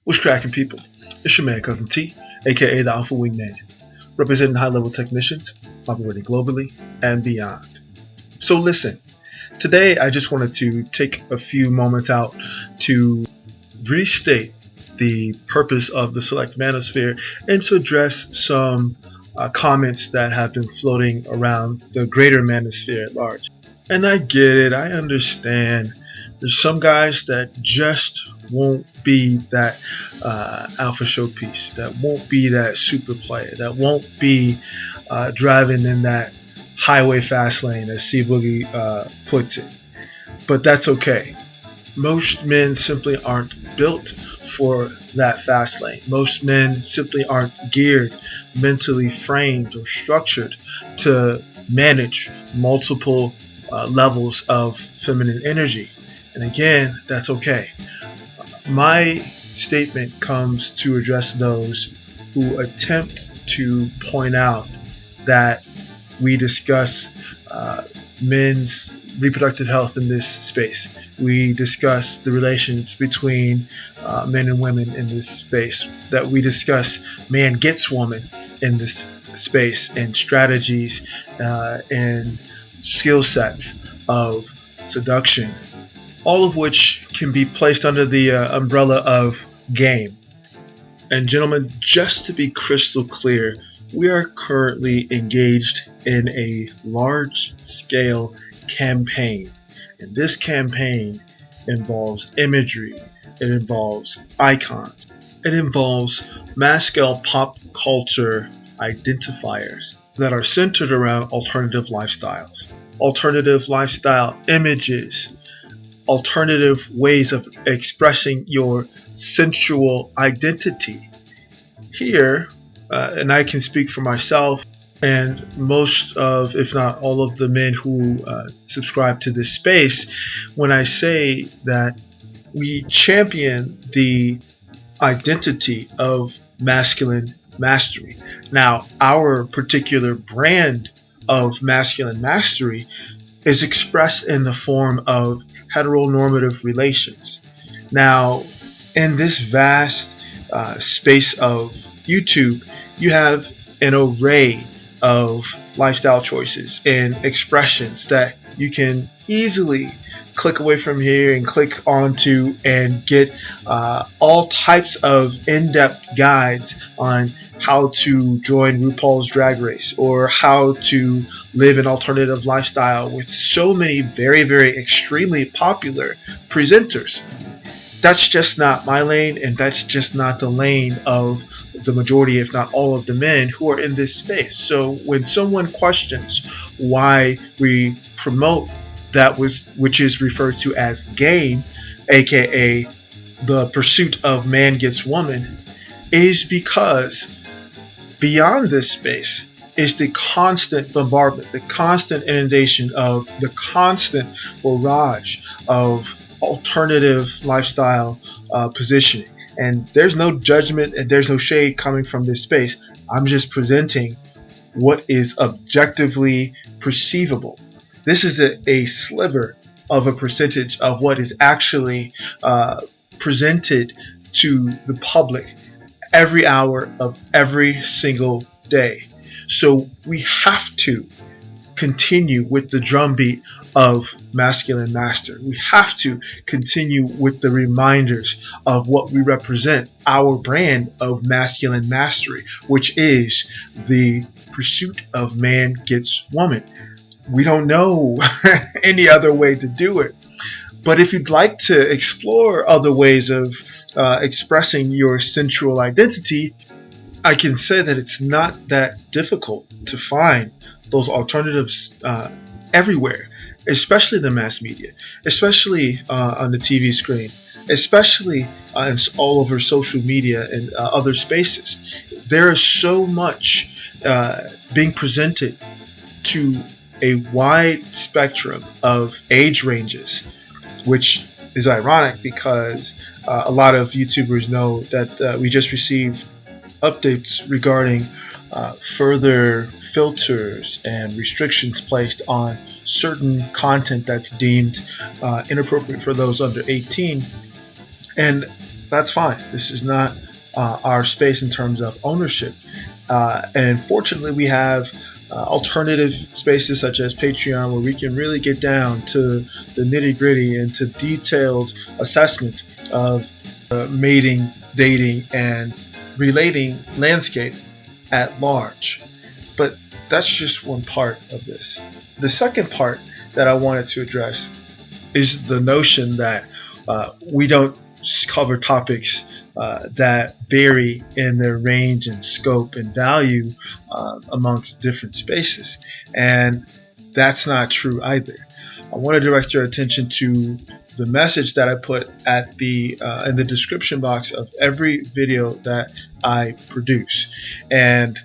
What's cracking, people? It's your man, Cousin T, aka the Alpha Wingman, representing high-level technicians operating globally and beyond. So listen, today I just wanted to take a few moments out to restate the purpose of the Select Manosphere and to address some comments that have been floating around the greater Manosphere at large. And I get it, I understand. There's some guys that just won't be that alpha showpiece, that won't be that super player, that won't be driving in that highway fast lane, as C Boogie puts it. But that's okay. Most men simply aren't built for that fast lane. Most men simply aren't geared, mentally framed, or structured to manage multiple levels of feminine energy. And again, that's okay. My statement comes to address those who attempt to point out that we discuss men's reproductive health in this space. We discuss the relations between men and women in this space. That we discuss man gets woman in this space, and strategies and skill sets of seduction, all of which can be placed under the umbrella of game. And gentlemen, just to be crystal clear, we are currently engaged in a large-scale campaign. And this campaign involves imagery, it involves icons, it involves mass-scale pop culture identifiers that are centered around alternative lifestyles, alternative lifestyle images, alternative ways of expressing your sensual identity. Here, and I can speak for myself and most of, if not all of the men who subscribe to this space, when I say that we champion the identity of masculine mastery. Now, our particular brand of masculine mastery is expressed in the form of heteronormative relations. Now, in this vast space of YouTube, you have an array of lifestyle choices and expressions that you can easily click away from here and click onto and get all types of in-depth guides on how to join RuPaul's Drag Race or how to live an alternative lifestyle with so many very, very extremely popular presenters. That's just not my lane, and that's just not the lane of the majority, if not all, of the men who are in this space. So when someone questions why we promote that which is referred to as game, aka the pursuit of man gets woman, is because beyond this space is the constant bombardment, the constant inundation of the constant barrage of alternative lifestyle positioning. And there's no judgment and there's no shade coming from this space. I'm just presenting what is objectively perceivable. This is a sliver of a percentage of what is actually presented to the public every hour of every single day. So we have to continue with the drumbeat of masculine master. We have to continue with the reminders of what we represent, our brand of masculine mastery, which is the pursuit of man gets woman. We don't know any other way to do it. But if you'd like to explore other ways of expressing your sensual identity, I can say that it's not that difficult to find those alternatives everywhere, especially the mass media, especially on the TV screen, especially all over social media and other spaces. There is so much being presented to a wide spectrum of age ranges, which is ironic because a lot of YouTubers know that we just received updates regarding further filters and restrictions placed on certain content that's deemed inappropriate for those under 18. And That's fine. This is not our space in terms of ownership. And fortunately, we have alternative spaces such as Patreon, where we can really get down to the nitty gritty and to detailed assessments of mating, dating, and relating landscape at large. But that's just one part of this. The second part that I wanted to address is the notion that we don't cover topics that vary in their range and scope and value amongst different spaces. And that's not true either. I want to direct your attention to the message that I put at the in the description box of every video that I produce. And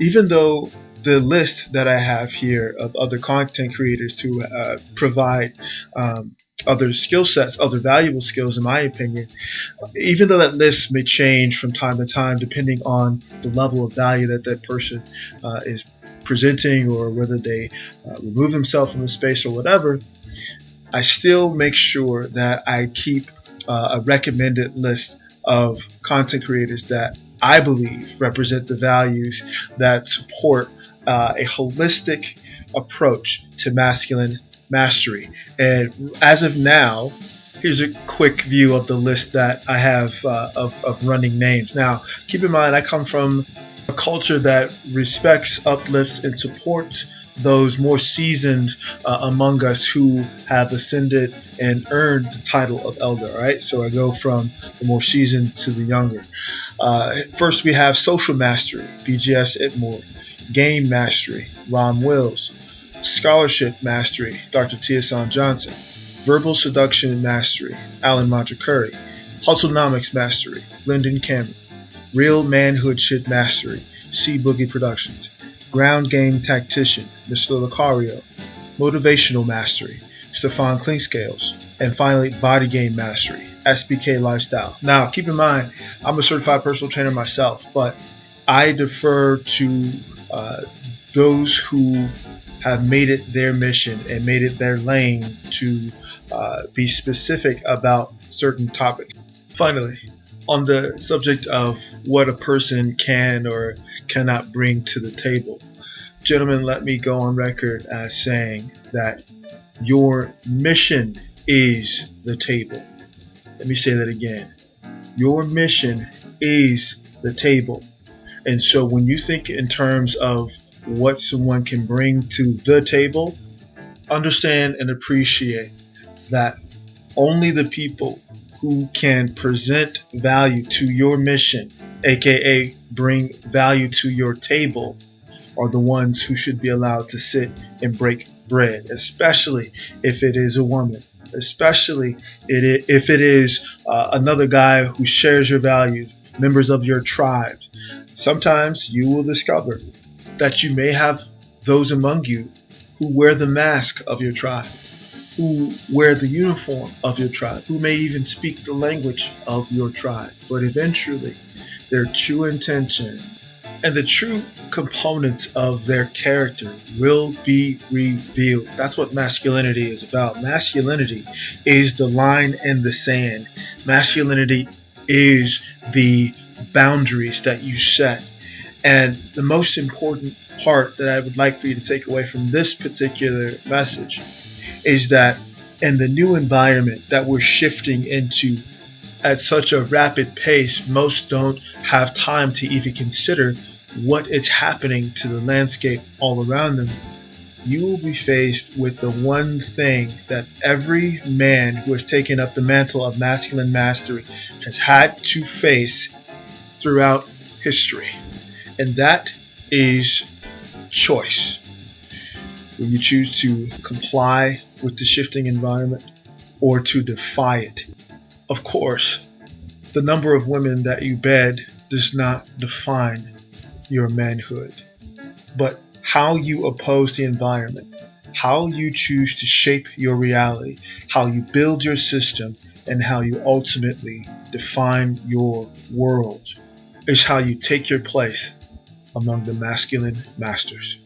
even though the list that I have here of other content creators who provide other skill sets, other valuable skills, in my opinion, even though that list may change from time to time depending on the level of value that that person is presenting, or whether they remove themselves from the space or whatever, I still make sure that I keep a recommended list of content creators that I believe represent the values that support a holistic approach to masculine mastery. And as of now, here's a quick view of the list that I have of running names. Now, keep in mind, I come from a culture that respects, uplifts, and supports those more seasoned among us who have ascended and earned the title of elder, right? So I go from the more seasoned to the younger. First, we have social mastery, BGS IBMOR, game mastery, Ron Wills, scholarship mastery, Dr. Hassan Johnson, verbal seduction mastery, Alan Currie, Hustlenomics mastery, Glendon, real manhood shit mastery, Boogie Productions, ground game tactician, Mr. Locario, motivational mastery, Stephon Clinkscales, and finally body game mastery, SBK Lifestyle. Now, keep in mind, I'm a certified personal trainer myself, but I defer to those who have made it their mission and made it their lane to be specific about certain topics. Finally, on the subject of what a person can or cannot bring to the table, gentlemen, let me go on record as saying that your mission is the table. Let me say that again. Your mission is the table. And so when you think in terms of what someone can bring to the table, understand and appreciate that only the people who can present value to your mission, aka bring value to your table, are the ones who should be allowed to sit and break bread, especially if it is a woman, especially if it is another guy who shares your values, members of your tribe. Sometimes you will discover that you may have those among you who wear the mask of your tribe, who wear the uniform of your tribe, who may even speak the language of your tribe. But eventually, their true intention and the true components of their character will be revealed. That's what masculinity is about. Masculinity is the line in the sand. Masculinity is the boundaries that you set. And the most important part that I would like for you to take away from this particular message is that in the new environment that we're shifting into at such a rapid pace, most don't have time to even consider what is happening to the landscape all around them. You will be faced with the one thing that every man who has taken up the mantle of masculine mastery has had to face throughout history, and that is choice. Will you choose to comply with the shifting environment or to defy it? Of course, the number of women that you bed does not define your manhood, but how you oppose the environment, how you choose to shape your reality, how you build your system, and how you ultimately define your world is how you take your place among the masculine masters.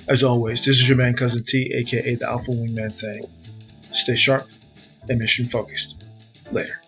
As always, this is your man Cousin T, aka the Alpha Wingman, saying, stay sharp and mission focused. Later.